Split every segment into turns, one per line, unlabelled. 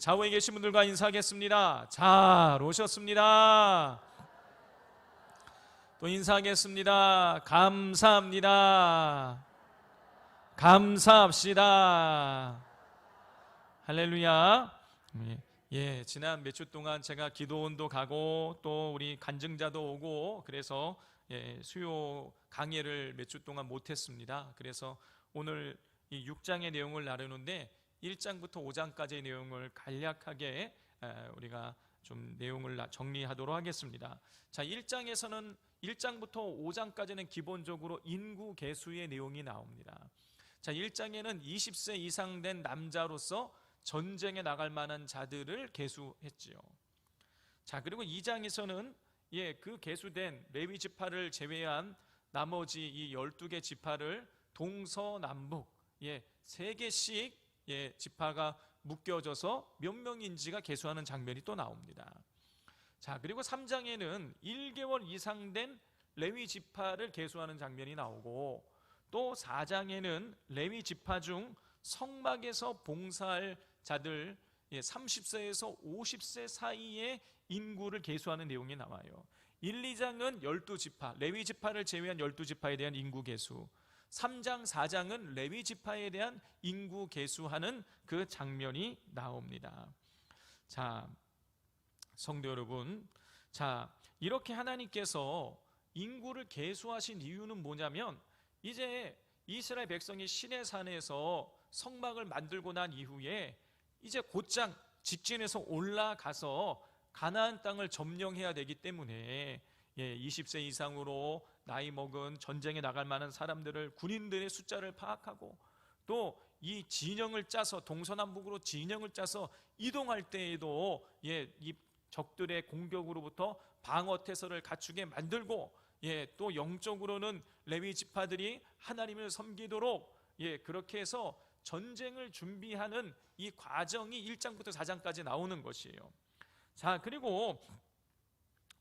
좌우에 계신 분들과 인사하겠습니다. 잘 오셨습니다. 또 인사하겠습니다. 감사합니다. 감사합시다. 할렐루야. 지난 몇 주 동안 제가 기도원도 가고 또 우리 간증자도 오고 그래서 수요 강의를 몇 주 동안 못했습니다. 그래서 오늘 이 6장의 내용을 나누는데 1장부터 5장까지의 내용을 간략하게 우리가 좀 내용을 정리하도록 하겠습니다. 자, 1장에서는 1장부터 5장까지는 기본적으로 인구 계수의 내용이 나옵니다. 자, 1장에는 20세 이상 된 남자로서 전쟁에 나갈 만한 자들을 계수했지요. 자, 그리고 2장에서는 그 계수된 레위 지파를 제외한 나머지 이 12개 지파를 동서남북 3개씩 지파가 묶여져서 몇 명인지가 계수하는 장면이 또 나옵니다. 자, 그리고 3장에는 1개월 이상 된 레위 지파를 계수하는 장면이 나오고 또 4장에는 레위 지파 중 성막에서 봉사할 자들 30세에서 50세 사이의 인구를 계수하는 내용이 나와요. 1, 2장은 12지파, 레위 지파를 제외한 12지파에 대한 인구 계수, 3장, 4장은 레위 지파에 대한 인구 계수하는 그 장면이 나옵니다. 자, 성도 여러분, 자, 이렇게 하나님께서 인구를 계수하신 이유는 뭐냐면 이제 이스라엘 백성이 시내산에서 성막을 만들고 난 이후에 이제 곧장 직진해서 올라가서 가나안 땅을 점령해야 되기 때문에 20세 이상으로 나이 먹은 전쟁에 나갈 만한 사람들을 군인들의 숫자를 파악하고 또 이 진영을 짜서 동서남북으로 진영을 짜서 이동할 때에도 이 적들의 공격으로부터 방어 태세를 갖추게 만들고 또 영적으로는 레위 지파들이 하나님을 섬기도록 그렇게 해서 전쟁을 준비하는 이 과정이 1장부터 4장까지 나오는 것이에요. 자, 그리고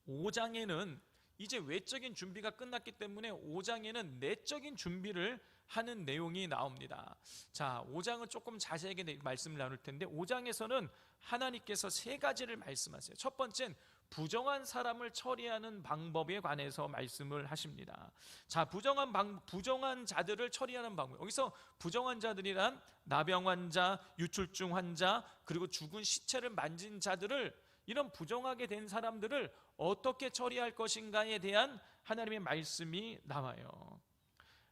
5장에는 이제 외적인 준비가 끝났기 때문에 5장에는 내적인 준비를 하는 내용이 나옵니다. 자, 5장은 조금 자세하게 말씀을 나눌 텐데 5장에서는 하나님께서 3가지를 말씀하세요. 첫 번째는 부정한 사람을 처리하는 방법에 관해서 말씀을 하십니다. 자, 부정한 자들을 처리하는 방법. 여기서 부정한 자들이란 나병 환자, 유출증 환자, 그리고 죽은 시체를 만진 자들을, 이런 부정하게 된 사람들을 어떻게 처리할 것인가에 대한 하나님의 말씀이 나와요.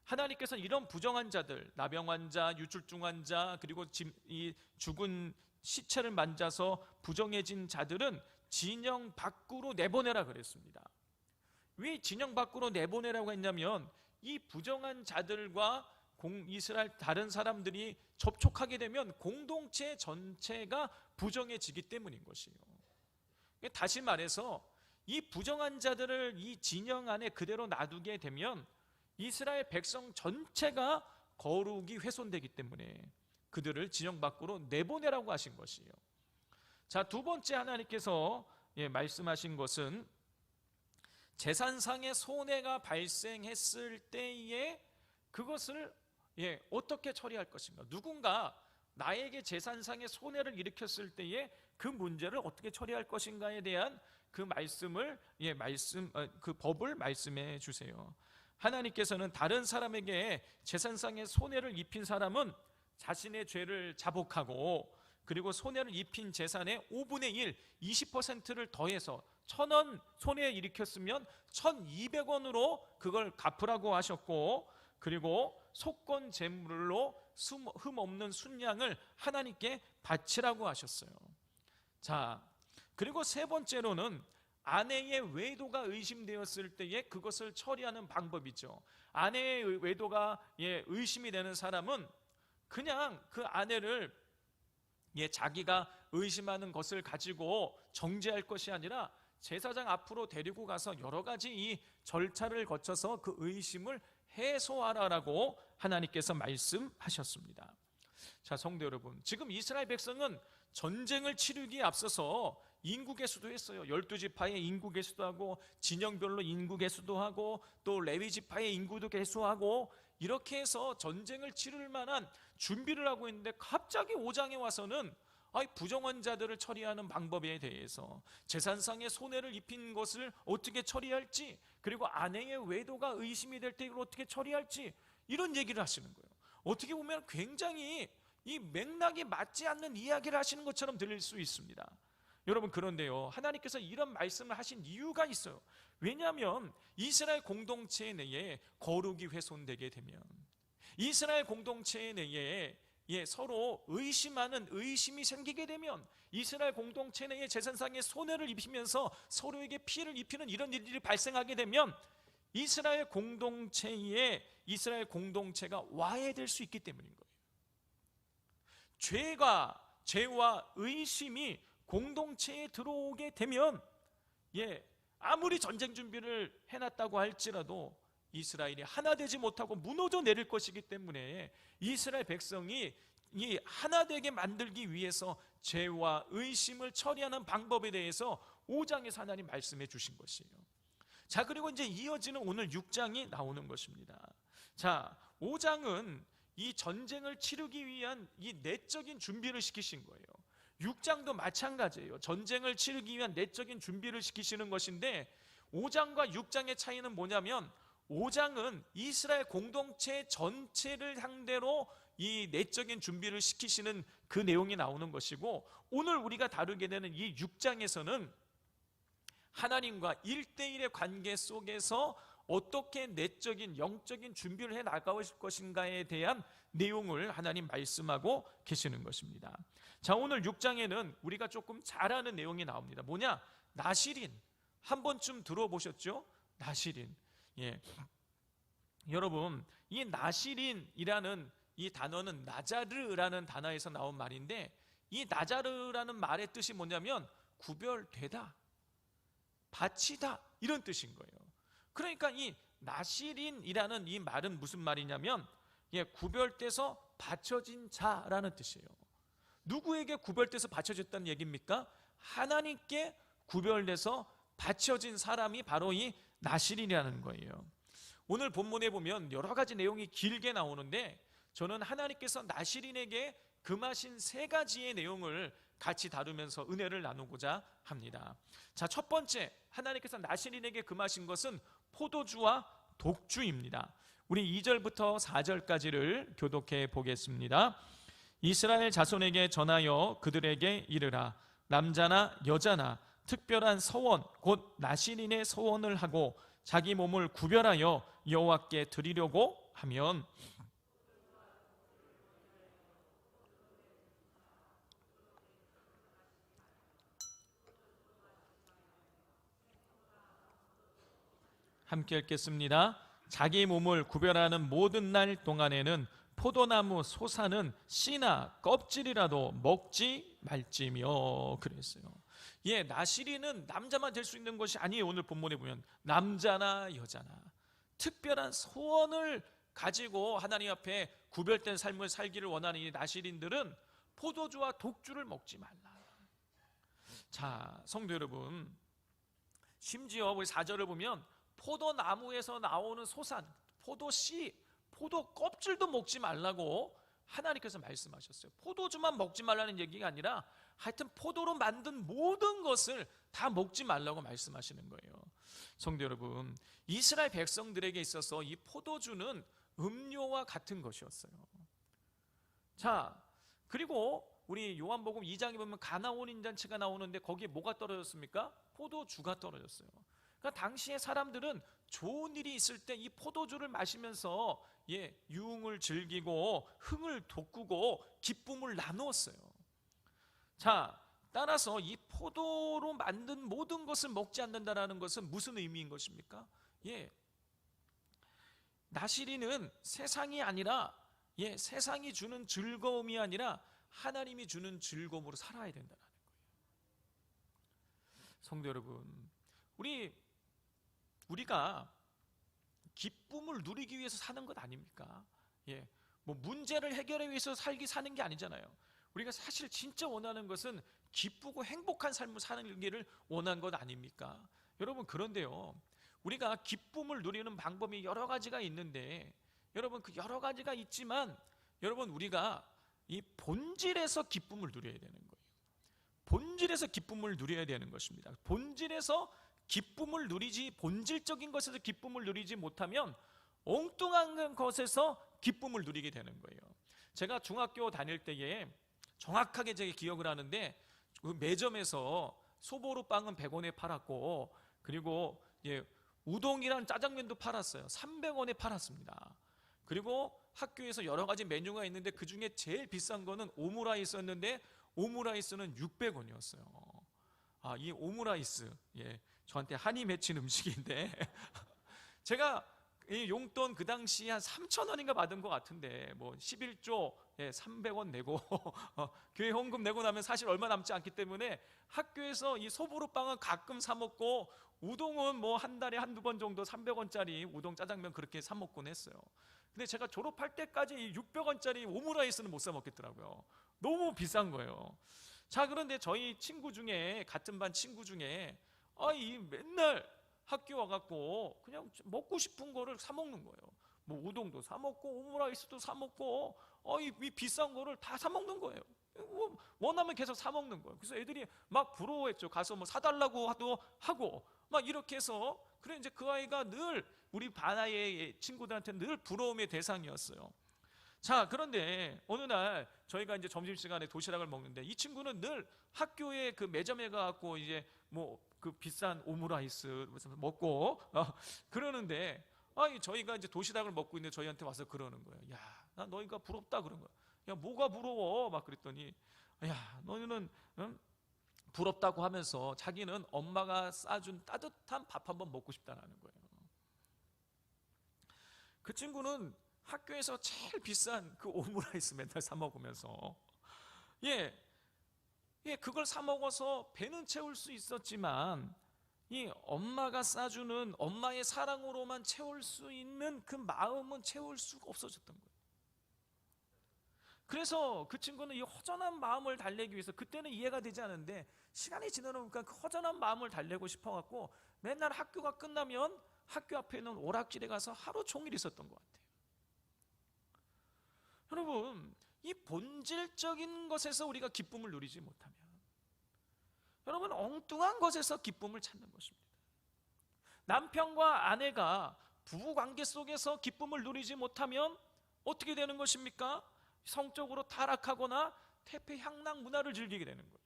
하나님께서는 이런 부정한 자들, 나병 환자, 유출증 환자, 그리고 이 죽은 시체를 만져서 부정해진 자들은 진영 밖으로 내보내라 그랬습니다. 왜 진영 밖으로 내보내라고 했냐면 이 부정한 자들과 이스라엘 다른 사람들이 접촉하게 되면 공동체 전체가 부정해지기 때문인 것이에요. 다시 말해서 이 부정한 자들을 이 진영 안에 그대로 놔두게 되면 이스라엘 백성 전체가 거룩이 훼손되기 때문에 그들을 진영 밖으로 내보내라고 하신 것이에요. 자, 두 번째 하나님께서 말씀하신 것은 재산상의 손해가 발생했을 때에 그것을 어떻게 처리할 것인가. 누군가 나에게 재산상의 손해를 일으켰을 때에 그 문제를 어떻게 처리할 것인가에 대한 그 말씀을 그 법을 말씀해 주세요. 하나님께서는 다른 사람에게 재산상의 손해를 입힌 사람은 자신의 죄를 자복하고 그리고 손해를 입힌 재산의 5분의 1, 20%를 더해서 1,000원 손해 일으켰으면 1,200원으로 그걸 갚으라고 하셨고, 그리고 속건 제물로 흠 없는 순양을 하나님께 바치라고 하셨어요. 자, 그리고 세 번째로는 아내의 외도가 의심되었을 때에 그것을 처리하는 방법이죠. 아내의 외도가 의심이 되는 사람은 그냥 그 아내를 자기가 의심하는 것을 가지고 정죄할 것이 아니라 제사장 앞으로 데리고 가서 여러 가지 이 절차를 거쳐서 그 의심을 해소하라라고 하나님께서 말씀하셨습니다. 자, 성도 여러분, 지금 이스라엘 백성은 전쟁을 치르기에 앞서서 인구 계수도 했어요. 12지파의 인구 계수도 하고 진영별로 인구 계수도 하고 또 레위 지파의 인구도 계수하고 이렇게 해서 전쟁을 치를 만한 준비를 하고 있는데 갑자기 5장에 와서는 부정한 자들을 처리하는 방법에 대해서, 재산상의 손해를 입힌 것을 어떻게 처리할지, 그리고 아내의 외도가 의심이 될 때 이걸 어떻게 처리할지, 이런 얘기를 하시는 거예요. 어떻게 보면 굉장히 이 맥락이 맞지 않는 이야기를 하시는 것처럼 들릴 수 있습니다. 여러분, 그런데요, 하나님께서 이런 말씀을 하신 이유가 있어요. 왜냐하면 이스라엘 공동체 내에 거룩이 훼손되게 되면, 이스라엘 공동체 내에 서로 의심하는 의심이 생기게 되면, 이스라엘 공동체 내에 재산상의 손해를 입히면서 서로에게 피해를 입히는 이런 일들이 발생하게 되면 이스라엘 공동체가 와해될 수 있기 때문인 거예요. 죄와 의심이 공동체에 들어오게 되면 아무리 전쟁 준비를 해놨다고 할지라도 이스라엘이 하나 되지 못하고 무너져 내릴 것이기 때문에 이스라엘 백성이 이 하나 되게 만들기 위해서 죄와 의심을 처리하는 방법에 대해서 5장에서 하나님 말씀해 주신 것이에요. 자, 그리고 이제 이어지는 오늘 6장이 나오는 것입니다. 자, 5장은 이 전쟁을 치르기 위한 이 내적인 준비를 시키신 거예요. 6장도 마찬가지예요. 전쟁을 치르기 위한 내적인 준비를 시키시는 것인데, 5장과 6장의 차이는 뭐냐면, 5장은 이스라엘 공동체 전체를 상대로 이 내적인 준비를 시키시는 그 내용이 나오는 것이고, 오늘 우리가 다루게 되는 이 6장에서는 하나님과 1대1의 관계 속에서 어떻게 내적인 영적인 준비를 해 나갈 것인가에 대한 내용을 하나님 말씀하고 계시는 것입니다. 자, 오늘 6장에는 우리가 조금 잘 아는 내용이 나옵니다. 뭐냐? 나실인. 한 번쯤 들어보셨죠? 나실인. 여러분, 이 나실인이라는 이 단어는 나자르라는 단어에서 나온 말인데, 이 나자르라는 말의 뜻이 뭐냐면 구별되다, 바치다, 이런 뜻인 거예요. 그러니까 이 나실인이라는 이 말은 무슨 말이냐면 구별돼서 바쳐진 자라는 뜻이에요. 누구에게 구별돼서 바쳐졌다는 얘기입니까? 하나님께 구별돼서 바쳐진 사람이 바로 이 나실인이라는 거예요. 오늘 본문에 보면 여러 가지 내용이 길게 나오는데, 저는 하나님께서 나실인에게 금하신 3가지의 내용을 같이 다루면서 은혜를 나누고자 합니다. 자, 첫 번째, 하나님께서 나실인에게 금하신 것은 포도주와 독주입니다. 우리 2절부터 4절까지를 교독해 보겠습니다. 이스라엘 자손에게 전하여 그들에게 이르라. 남자나 여자나 특별한 서원, 곧 나실인의 서원을 하고 자기 몸을 구별하여 여호와께 드리려고 하면, 함께 읽겠습니다. 자기 몸을 구별하는 모든 날 동안에는 포도나무 소사는 씨나 껍질이라도 먹지 말지며, 그랬어요. 나실인은 남자만 될 수 있는 것이 아니에요. 오늘 본문에 보면 남자나 여자나 특별한 소원을 가지고 하나님 앞에 구별된 삶을 살기를 원하는 이 나실인들은 포도주와 독주를 먹지 말라. 자, 성도 여러분, 심지어 우리 4절을 보면 포도나무에서 나오는 소산, 포도씨, 포도 껍질도 먹지 말라고 하나님께서 말씀하셨어요. 포도주만 먹지 말라는 얘기가 아니라 하여튼 포도로 만든 모든 것을 다 먹지 말라고 말씀하시는 거예요. 성도 여러분, 이스라엘 백성들에게 있어서 이 포도주는 음료와 같은 것이었어요. 자, 그리고 우리 요한복음 2장에 보면 가나 혼인잔치가 나오는데 거기에 뭐가 떨어졌습니까? 포도주가 떨어졌어요. 그러니까 당시의 사람들은 좋은 일이 있을 때 이 포도주를 마시면서 유흥을 즐기고 흥을 돋구고 기쁨을 나누었어요. 자, 따라서 이 포도로 만든 모든 것을 먹지 않는다는 것은 무슨 의미인 것입니까? 나실인은 세상이 아니라 세상이 주는 즐거움이 아니라 하나님이 주는 즐거움으로 살아야 된다는 거예요. 성도 여러분, 우리가 기쁨을 누리기 위해서 사는 것 아닙니까? 뭐 문제를 해결하기 위해서 사는 게 아니잖아요. 우리가 사실 진짜 원하는 것은 기쁘고 행복한 삶을 사는 길을 원하는 것 아닙니까? 여러분, 그런데요, 우리가 기쁨을 누리는 방법이 여러 가지가 있는데, 여러분, 그 여러 가지가 있지만 여러분, 우리가 이 본질에서 기쁨을 누려야 되는 거예요. 본질에서 기쁨을 누려야 되는 것입니다. 본질에서 기쁨을 누리지, 본질적인 것에서 기쁨을 누리지 못하면 엉뚱한 것에서 기쁨을 누리게 되는 거예요. 제가 중학교 다닐 때에 정확하게 제가 기억을 하는데, 그 매점에서 소보루 빵은 100원에 팔았고, 그리고 우동이랑 짜장면도 팔았어요. 300원에 팔았습니다. 그리고 학교에서 여러 가지 메뉴가 있는데 그 중에 제일 비싼 거는 오므라이스였는데, 오므라이스는 600원이었어요. 이 오므라이스, 저한테 한이 맺힌 음식인데 제가 이 용돈 그 당시에 한 3,000원인가 받은 것 같은데, 뭐 11조 300원 내고 교회 헌금 내고 나면 사실 얼마 남지 않기 때문에 학교에서 이 소보루빵은 가끔 사 먹고, 우동은 뭐 한 달에 한두 번 정도 300원짜리 우동 짜장면 그렇게 사 먹곤 했어요. 근데 제가 졸업할 때까지 이 600원짜리 오므라이스는 못 사 먹겠더라고요. 너무 비싼 거예요. 자, 그런데 저희 친구 중에, 같은 반 친구 중에 이 맨날 학교 와갖고 그냥 먹고 싶은 거를 사 먹는 거예요. 뭐 우동도 사 먹고 오므라이스도 사 먹고 이 비싼 거를 다 사 먹는 거예요. 원하면 계속 사 먹는 거예요. 그래서 애들이 막 부러워했죠. 가서 뭐 사달라고 하고 막 이렇게 해서. 그래 이제 그 아이가 늘 우리 반아이의 친구들한테 늘 부러움의 대상이었어요. 자, 그런데 어느 날 저희가 이제 점심시간에 도시락을 먹는데, 이 친구는 늘 학교에 그 매점에 가갖고 이제 뭐 그 비싼 오므라이스 먹고 그러는데, 저희가 이제 도시락을 먹고 있는데 저희한테 와서 그러는 거예요. 야, 나 너희가 부럽다 그런 거야. 야, 뭐가 부러워? 막 그랬더니, 야, 너희는 부럽다고 하면서 자기는 엄마가 싸준 따뜻한 밥 한번 먹고 싶다는 거예요. 그 친구는 학교에서 제일 비싼 그 오므라이스 맨날 사 먹으면서 그걸 사 먹어서 배는 채울 수 있었지만, 이 엄마가 싸주는 엄마의 사랑으로만 채울 수 있는 그 마음은 채울 수가 없어졌던 거예요. 그래서 그 친구는 이 허전한 마음을 달래기 위해서, 그때는 이해가 되지 않은데 시간이 지나니까 그 허전한 마음을 달래고 싶어갖고 맨날 학교가 끝나면 학교 앞에 있는 오락실에 가서 하루 종일 있었던 것 같아요. 여러분, 이 본질적인 것에서 우리가 기쁨을 누리지 못하면, 여러분, 엉뚱한 것에서 기쁨을 찾는 것입니다. 남편과 아내가 부부관계 속에서 기쁨을 누리지 못하면 어떻게 되는 것입니까? 성적으로 타락하거나 태폐향락 문화를 즐기게 되는 거예요.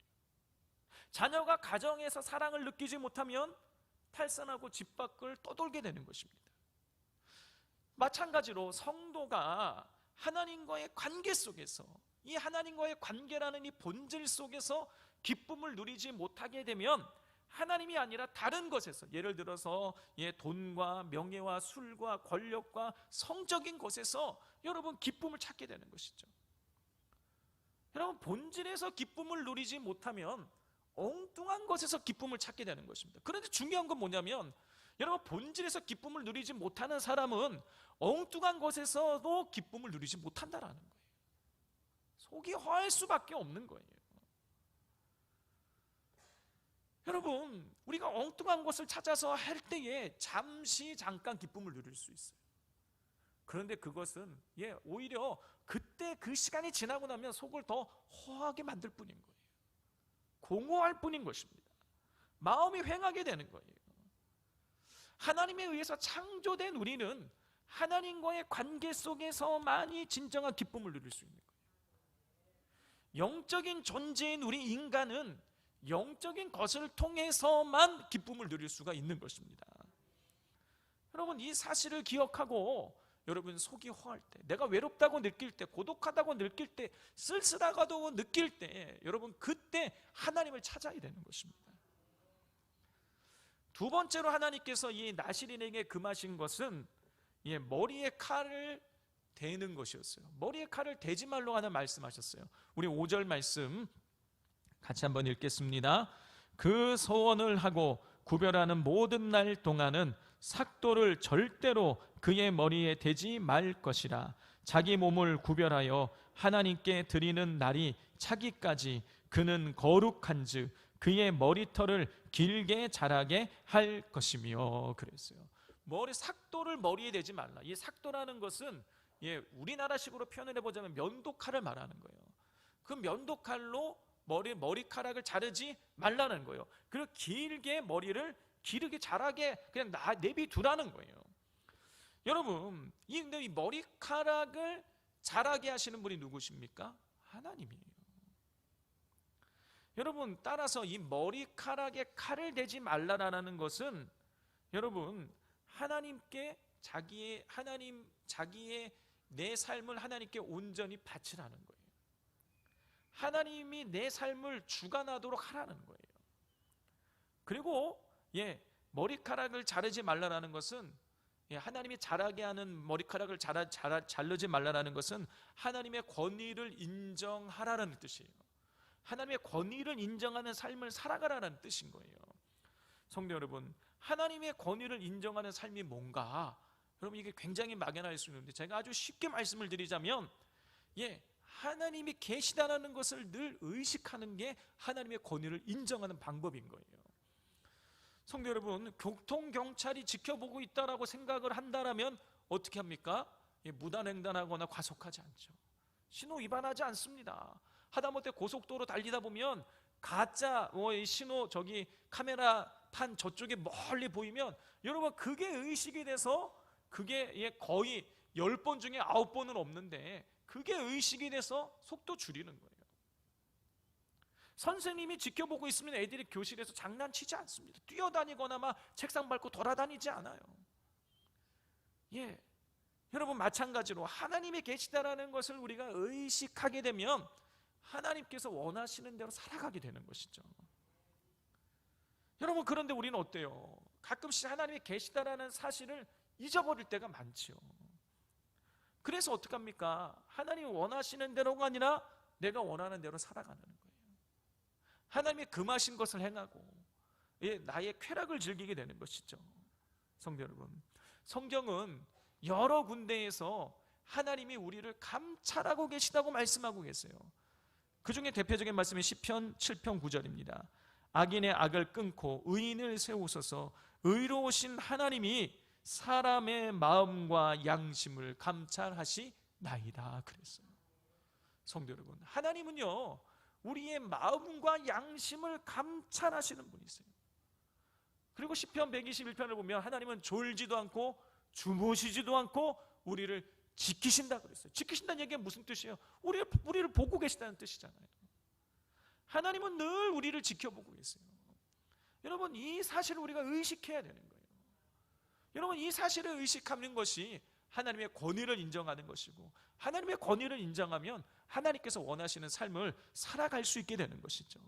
자녀가 가정에서 사랑을 느끼지 못하면 탈선하고 집 밖을 떠돌게 되는 것입니다. 마찬가지로 성도가 하나님과의 관계 속에서, 이 하나님과의 관계라는 이 본질 속에서 기쁨을 누리지 못하게 되면 하나님이 아니라 다른 것에서, 예를 들어서 돈과 명예와 술과 권력과 성적인 것에서 여러분 기쁨을 찾게 되는 것이죠. 여러분, 본질에서 기쁨을 누리지 못하면 엉뚱한 것에서 기쁨을 찾게 되는 것입니다. 그런데 중요한 건 뭐냐면, 여러분, 본질에서 기쁨을 누리지 못하는 사람은 엉뚱한 것에서도 기쁨을 누리지 못한다라는 거예요. 속이 허할 수밖에 없는 거예요. 여러분, 우리가 엉뚱한 것을 찾아서 할 때에 잠깐 기쁨을 누릴 수 있어요. 그런데 그것은 오히려 그때 그 시간이 지나고 나면 속을 더 허하게 만들 뿐인 거예요. 공허할 뿐인 것입니다. 마음이 횡하게 되는 거예요. 하나님에 의해서 창조된 우리는 하나님과의 관계 속에서만이 진정한 기쁨을 누릴 수 있는 거예요. 영적인 존재인 우리 인간은 영적인 것을 통해서만 기쁨을 누릴 수가 있는 것입니다. 여러분, 이 사실을 기억하고 여러분 속이 허할 때, 내가 외롭다고 느낄 때, 고독하다고 느낄 때, 쓸쓸하다고 느낄 때, 여러분 그때 하나님을 찾아야 되는 것입니다. 두 번째로 하나님께서 이 나실인에게 금하신 것은 머리에 칼을 대는 것이었어요. 머리에 칼을 대지 말로 하는 말씀하셨어요. 우리 5절 말씀 같이 한번 읽겠습니다. 그 소원을 하고 구별하는 모든 날 동안은 삭도를 절대로 그의 머리에 대지 말 것이라. 자기 몸을 구별하여 하나님께 드리는 날이 차기까지 그는 거룩한즉 그의 머리털을 길게 자라게 할 것이며. 그랬어요. 삭도를 머리에 대지 말라. 이 삭도라는 것은 우리나라식으로 표현을 해보자면 면도칼을 말하는 거예요. 그 면도칼로 머리카락을 자르지 말라는 거예요. 그리고 길게 머리를 기르게 자라게 그냥 내비두라는 거예요. 여러분, 근데 이 머리카락을 자라게 하시는 분이 누구십니까? 하나님이에요. 여러분, 따라서 이 머리카락에 칼을 대지 말라라는 것은 여러분, 하나님께 자기의 내 삶을 하나님께 온전히 바치라는 거예요. 하나님이 내 삶을 주관하도록 하라는 거예요. 그리고 머리카락을 자르지 말라라는 것은 하나님이 자라게 하는 머리카락을 자르지 말라라는 것은 하나님의 권위를 인정하라는 뜻이에요. 하나님의 권위를 인정하는 삶을 살아가라는 뜻인 거예요. 성도 여러분, 하나님의 권위를 인정하는 삶이 뭔가? 여러분, 이게 굉장히 막연할 수 있는데 제가 아주 쉽게 말씀을 드리자면 하나님이 계시다라는 것을 늘 의식하는 게 하나님의 권위를 인정하는 방법인 거예요. 성도 여러분, 교통경찰이 지켜보고 있다라고 생각을 한다라면 어떻게 합니까? 무단횡단하거나 과속하지 않죠. 신호 위반하지 않습니다. 하다못해 고속도로 달리다 보면 가짜 신호 카메라판 저쪽에 멀리 보이면 여러분, 그게 의식이 돼서 그게 거의 10번 중에 9번은 없는데 그게 의식이 돼서 속도 줄이는 거예요. 선생님이 지켜보고 있으면 애들이 교실에서 장난치지 않습니다. 뛰어다니거나 막 책상 밟고 돌아다니지 않아요. 여러분, 마찬가지로 하나님이 계시다라는 것을 우리가 의식하게 되면 하나님께서 원하시는 대로 살아가게 되는 것이죠. 여러분, 그런데 우리는 어때요? 가끔씩 하나님이 계시다라는 사실을 잊어버릴 때가 많죠. 그래서 어떡합니까? 하나님이 원하시는 대로가 아니라 내가 원하는 대로 살아가는 거예요. 하나님이 금하신 것을 행하고 나의 쾌락을 즐기게 되는 것이죠. 성도 여러분, 성경은 여러 군데에서 하나님이 우리를 감찰하고 계시다고 말씀하고 계세요. 그 중에 대표적인 말씀이 시편 7편 9절입니다. 악인의 악을 끊고 의인을 세우소서. 의로우신 하나님이 사람의 마음과 양심을 감찰하시나이다 그랬어요. 성도 여러분, 하나님은요 우리의 마음과 양심을 감찰하시는 분이세요. 그리고 시편 121편을 보면 하나님은 졸지도 않고 주무시지도 않고 우리를 지키신다 그랬어요. 지키신다는 얘기가 무슨 뜻이에요? 우리를 보고 계시다는 뜻이잖아요. 하나님은 늘 우리를 지켜보고 계세요. 여러분, 이 사실을 우리가 의식해야 되는 거예요. 여러분, 이 사실을 의식하는 것이 하나님의 권위를 인정하는 것이고, 하나님의 권위를 인정하면 하나님께서 원하시는 삶을 살아갈 수 있게 되는 것이죠.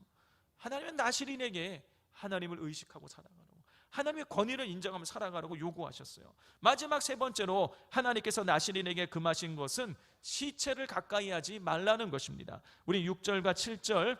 하나님은 나시린에게 하나님을 의식하고 살아가라고, 하나님의 권위를 인정하며 살아가라고 요구하셨어요. 마지막 세 번째로 하나님께서 나시린에게 금하신 것은 시체를 가까이 하지 말라는 것입니다. 우리 6절과 7절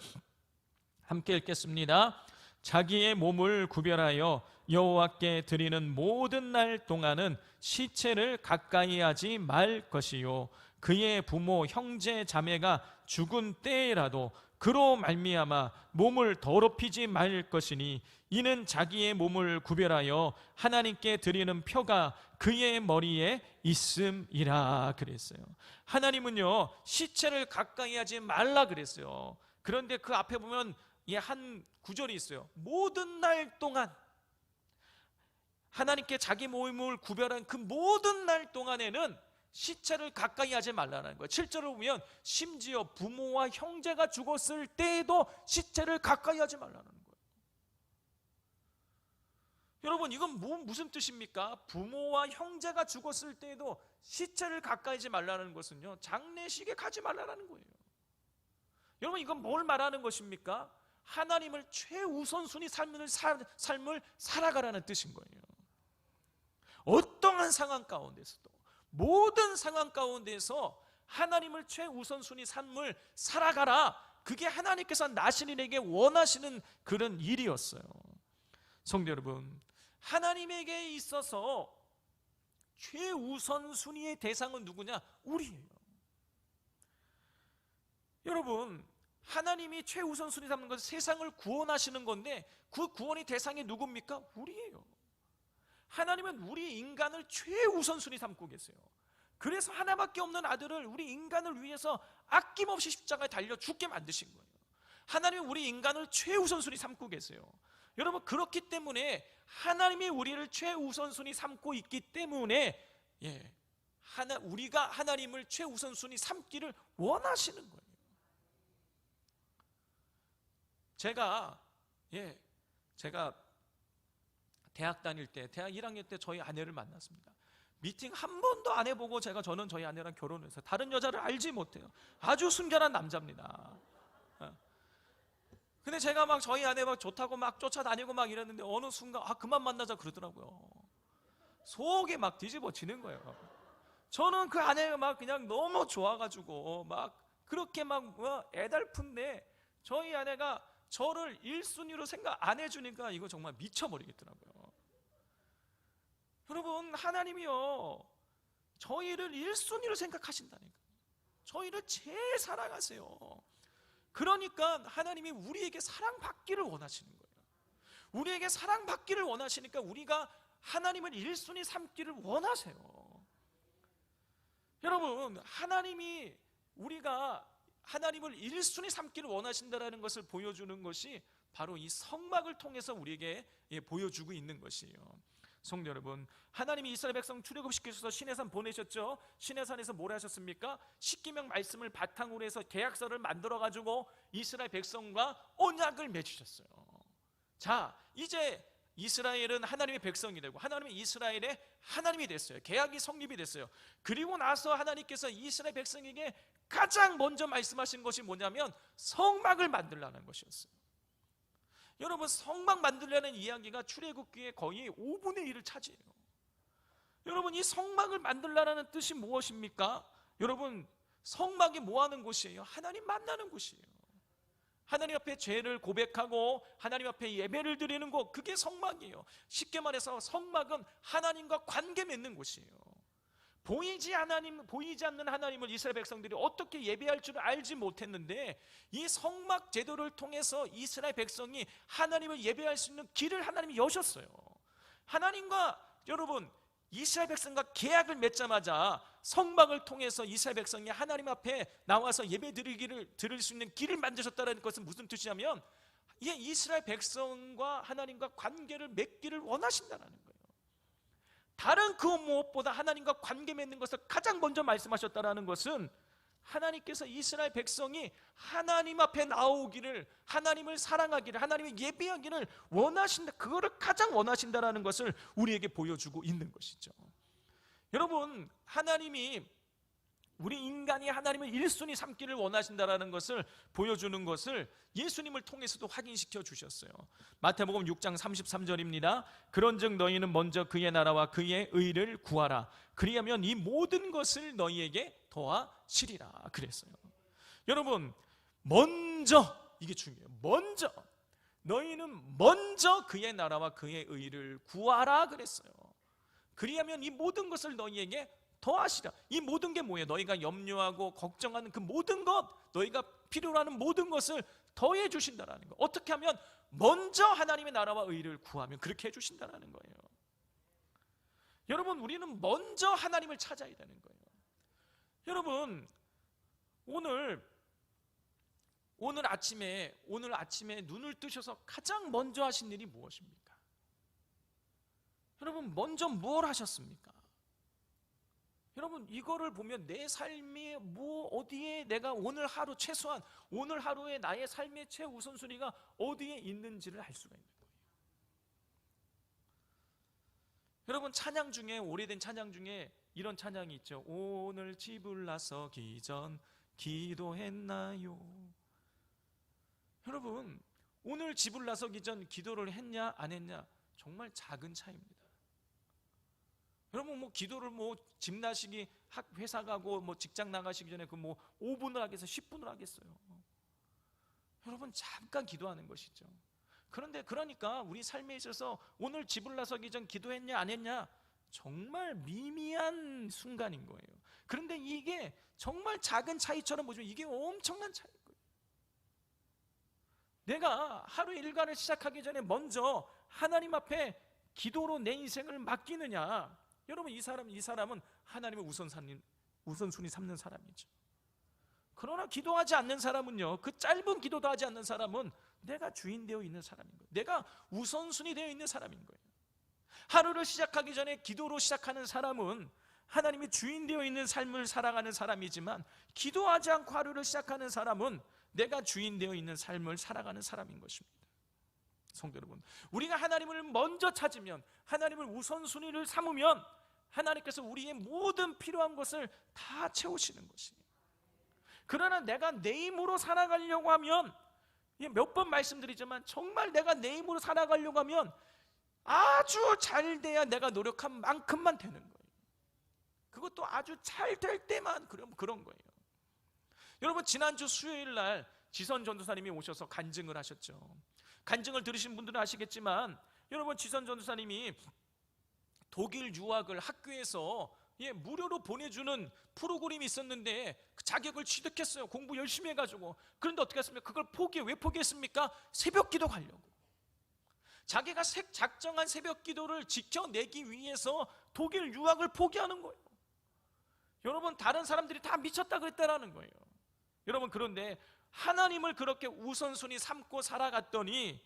함께 읽겠습니다. 자기의 몸을 구별하여 여호와께 드리는 모든 날 동안은 시체를 가까이 하지 말 것이요, 그의 부모 형제 자매가 죽은 때에라도 그로 말미암아 몸을 더럽히지 말 것이니 이는 자기의 몸을 구별하여 하나님께 드리는 표가 그의 머리에 있음이라 그랬어요. 하나님은요 시체를 가까이 하지 말라 그랬어요. 그런데 그 앞에 보면 한 구절이 있어요. 모든 날 동안, 하나님께 자기 몸을 구별한 그 모든 날 동안에는 시체를 가까이 하지 말라는 거예요. 7절을 보면 심지어 부모와 형제가 죽었을 때에도 시체를 가까이 하지 말라는 거예요. 여러분, 이건 무슨 뜻입니까? 부모와 형제가 죽었을 때에도 시체를 가까이 하지 말라는 것은요, 장례식에 가지 말라는 거예요. 여러분, 이건 뭘 말하는 것입니까? 하나님을 최우선순위 삶을 살아가라는 뜻인 거예요. 어떠한 상황 가운데서도, 모든 상황 가운데서 하나님을 최우선순위 삶을 살아가라. 그게 하나님께서 나시린에게 원하시는 그런 일이었어요. 성도 여러분, 하나님에게 있어서 최우선순위의 대상은 누구냐? 우리예요. 여러분, 하나님이 최우선순위 삼는 것은 세상을 구원하시는 건데 그 구원의 대상이 누굽니까? 우리예요. 하나님은 우리 인간을 최우선순위 삼고 계세요. 그래서 하나밖에 없는 아들을 우리 인간을 위해서 아낌없이 십자가에 달려 죽게 만드신 거예요. 하나님은 우리 인간을 최우선순위 삼고 계세요. 여러분, 그렇기 때문에 하나님이 우리를 최우선순위 삼고 있기 때문에 우리가 하나님을 최우선순위 삼기를 원하시는 거예요. 제가 대학 다닐 때, 대학 1학년 때 저희 아내를 만났습니다. 미팅 한 번도 안 해보고 저는 저희 아내랑 결혼을 해서 다른 여자를 알지 못해요. 아주 순결한 남자입니다. 근데 제가 막 저희 아내 막 좋다고 막 쫓아다니고 막 이랬는데 어느 순간 그만 만나자 그러더라고요. 속이 막 뒤집어지는 거예요. 저는 그 아내가 막 그냥 너무 좋아가지고 막 그렇게 막 애달픈데 저희 아내가 저를 1순위로 생각 안 해주니까 이거 정말 미쳐버리겠더라고요. 여러분, 하나님이요 저희를 1순위로 생각하신다니까. 저희를 제일 사랑하세요. 그러니까 하나님이 우리에게 사랑받기를 원하시는 거예요. 우리에게 사랑받기를 원하시니까 우리가 하나님을 1순위 삼기를 원하세요. 여러분, 우리가 하나님을 1순위 삼기를 원하신다는 것을 보여주는 것이 바로 이 성막을 통해서 우리에게 보여주고 있는 것이에요. 성도 여러분, 하나님이 이스라엘 백성 출애굽시키셔서 시내산 보내셨죠. 시내산에서 뭘 하셨습니까? 십계명 말씀을 바탕으로 해서 계약서를 만들어 가지고 이스라엘 백성과 언약을 맺으셨어요. 자, 이제 이스라엘은 하나님의 백성이 되고 하나님은 이스라엘의 하나님이 됐어요. 계약이 성립이 됐어요. 그리고 나서 하나님께서 이스라엘 백성에게 가장 먼저 말씀하신 것이 뭐냐면 성막을 만들라는 것이었어요. 여러분, 성막 만들려는 이야기가 출애굽기의 거의 5분의 1을 차지해요. 여러분, 이 성막을 만들라는 뜻이 무엇입니까? 여러분, 성막이 뭐 하는 곳이에요? 하나님 만나는 곳이에요. 하나님 앞에 죄를 고백하고 하나님 앞에 예배를 드리는 곳, 그게 성막이에요. 쉽게 말해서 성막은 하나님과 관계 맺는 곳이에요. 보이지 않는 하나님을 이스라엘 백성들이 어떻게 예배할 줄 알지 못했는데 이 성막 제도를 통해서 이스라엘 백성이 하나님을 예배할 수 있는 길을 하나님이 여셨어요. 하나님과 여러분, 이스라엘 백성과 계약을 맺자마자 성막을 통해서 이스라엘 백성이 하나님 앞에 나와서 예배 드릴 수 있는 길을 만드셨다는 것은 무슨 뜻이냐면 이스라엘 백성과 하나님과 관계를 맺기를 원하신다는 거예요. 다른 그 무엇보다 하나님과 관계 맺는 것을 가장 먼저 말씀하셨다는 것은 하나님께서 이스라엘 백성이 하나님 앞에 나오기를, 하나님을 사랑하기를, 하나님을 예배하기를 원하신다, 그거를 가장 원하신다는 것을 우리에게 보여주고 있는 것이죠. 여러분, 우리 인간이 하나님을 1순위 삼기를 원하신다는 것을 보여주는 것을 예수님을 통해서도 확인시켜 주셨어요. 마태복음 6장 33절입니다. 그런즉 너희는 먼저 그의 나라와 그의 의를 구하라. 그리하면 이 모든 것을 너희에게 더하시리라 그랬어요. 여러분, 먼저, 이게 중요해요. 먼저, 너희는 먼저 그의 나라와 그의 의를 구하라 그랬어요. 그리하면 이 모든 것을 너희에게 더하시라. 이 모든 게 뭐예요? 너희가 염려하고 걱정하는 그 모든 것, 너희가 필요로 하는 모든 것을 더해 주신다라는 거. 어떻게 하면? 먼저 하나님의 나라와 의를 구하면 그렇게 해 주신다라는 거예요. 여러분, 우리는 먼저 하나님을 찾아야 되는 거예요. 여러분, 오늘 아침에 눈을 뜨셔서 가장 먼저 하신 일이 무엇입니까? 여러분, 먼저 뭘 하셨습니까? 여러분, 이거를 보면 내 삶이 어디에 내가 오늘 하루, 최소한 오늘 하루에 나의 삶의 최우선순위가 어디에 있는지를 알 수가 있는 거예요. 여러분, 찬양 중에, 오래된 찬양 중에 이런 찬양이 있죠. 오늘 집을 나서기 전 기도했나요? 여러분, 오늘 집을 나서기 전 기도를 했냐 안 했냐, 정말 작은 차이입니다. 여러분, 기도를 집 나시기 회사 가고 직장 나가시기 전에 5분을 하겠어요? 10분을 하겠어요? 여러분, 잠깐 기도하는 것이죠. 그러니까 우리 삶에 있어서 오늘 집을 나서기 전 기도했냐 안 했냐, 정말 미미한 순간인 거예요. 그런데 이게 정말 작은 차이처럼 보지만 이게 엄청난 차이인 거예요. 내가 하루 일과를 시작하기 전에 먼저 하나님 앞에 기도로 내 인생을 맡기느냐, 여러분, 이 사람은 하나님을 우선순위 삼는 사람이죠. 그러나 기도하지 않는 사람은요, 그 짧은 기도도 하지 않는 사람은 내가 주인 되어 있는 사람인 거예요. 내가 우선순위 되어 있는 사람인 거예요. 하루를 시작하기 전에 기도로 시작하는 사람은 하나님이 주인 되어 있는 삶을 살아가는 사람이지만, 기도하지 않고 하루를 시작하는 사람은 내가 주인 되어 있는 삶을 살아가는 사람인 것입니다. 성도 여러분, 우리가 하나님을 먼저 찾으면, 하나님을 우선순위를 삼으면 하나님께서 우리의 모든 필요한 것을 다 채우시는 것이에요. 그러나 내가 내 힘으로 살아가려고 하면, 몇 번 말씀드리지만 정말 내가 내 힘으로 살아가려고 하면 아주 잘 돼야 내가 노력한 만큼만 되는 거예요. 그것도 아주 잘 될 때만 그런 거예요. 여러분, 지난주 수요일 날 지선 전도사님이 오셔서 간증을 하셨죠. 간증을 들으신 분들은 아시겠지만, 여러분, 지선 전도사님이 독일 유학을 학교에서 무료로 보내주는 프로그램이 있었는데 그 자격을 취득했어요. 공부 열심히 해가지고. 그런데 어떻게 했습니까? 그걸 왜 포기했습니까? 새벽 기도 가려고. 자기가 작정한 새벽 기도를 지켜내기 위해서 독일 유학을 포기하는 거예요. 여러분, 다른 사람들이 다 미쳤다 그랬다라는 거예요. 여러분, 그런데 하나님을 그렇게 우선순위 삼고 살아갔더니,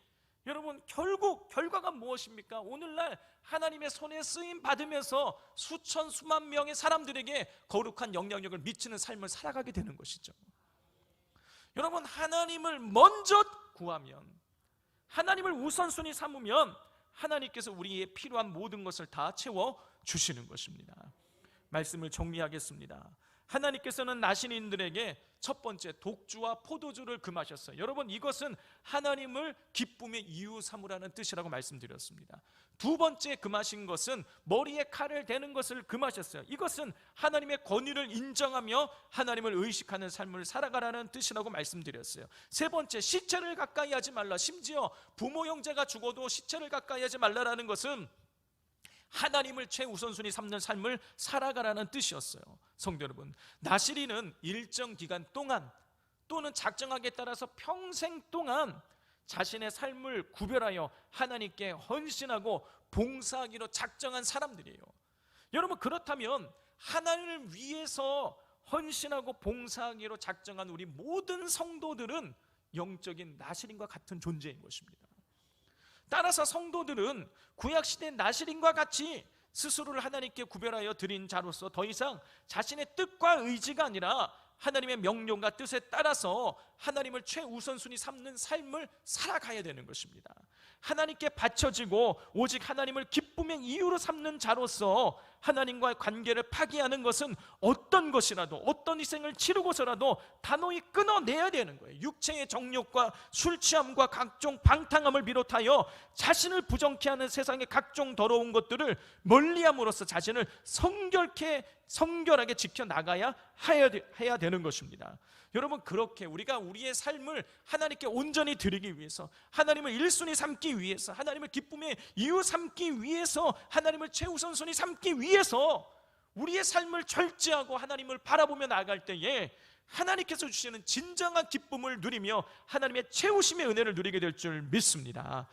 여러분, 결국 결과가 무엇입니까? 오늘날 하나님의 손에 쓰임 받으면서 수천 수만 명의 사람들에게 거룩한 영향력을 미치는 삶을 살아가게 되는 것이죠. 여러분, 하나님을 먼저 구하면, 하나님을 우선순위 삼으면 하나님께서 우리의 필요한 모든 것을 다 채워 주시는 것입니다. 말씀을 정리하겠습니다. 하나님께서는 나신인들에게 첫 번째 독주와 포도주를 금하셨어요. 여러분, 이것은 하나님을 기쁨의 이유 삼으라는 뜻이라고 말씀드렸습니다. 두 번째 금하신 것은 머리에 칼을 대는 것을 금하셨어요. 이것은 하나님의 권위를 인정하며 하나님을 의식하는 삶을 살아가라는 뜻이라고 말씀드렸어요. 세 번째, 시체를 가까이 하지 말라. 심지어 부모 형제가 죽어도 시체를 가까이 하지 말라라는 것은 하나님을 최우선순위 삼는 삶을 살아가라는 뜻이었어요. 성도 여러분, 나시린은 일정 기간 동안 또는 작정하기에 따라서 평생 동안 자신의 삶을 구별하여 하나님께 헌신하고 봉사하기로 작정한 사람들이에요. 여러분, 그렇다면 하나님을 위해서 헌신하고 봉사하기로 작정한 우리 모든 성도들은 영적인 나시린과 같은 존재인 것입니다. 따라서 성도들은 구약시대 나시린과 같이 스스로를 하나님께 구별하여 드린 자로서 더 이상 자신의 뜻과 의지가 아니라 하나님의 명령과 뜻에 따라서 하나님을 최우선순위 삼는 삶을 살아가야 되는 것입니다. 하나님께 바쳐지고 오직 하나님을 기쁨의 이유로 삼는 자로서 하나님과의 관계를 파기하는 것은 어떤 것이라도, 어떤 희생을 치르고서라도 단호히 끊어내야 되는 거예요. 육체의 정욕과 술 취함과 각종 방탕함을 비롯하여 자신을 부정케 하는 세상의 각종 더러운 것들을 멀리함으로써 자신을 성결하게 지켜나가야 해야 되는 것입니다. 여러분, 그렇게 우리가 우리의 삶을 하나님께 온전히 드리기 위해서, 하나님을 1순위 삼기 위해서, 하나님을 기쁨의 이유 삼기 위해서, 하나님을 최우선순위 삼기 위해서 우리의 삶을 절제하고 하나님을 바라보며 나아갈 때에 하나님께서 주시는 진정한 기쁨을 누리며 하나님의 채우심의 은혜를 누리게 될 줄 믿습니다.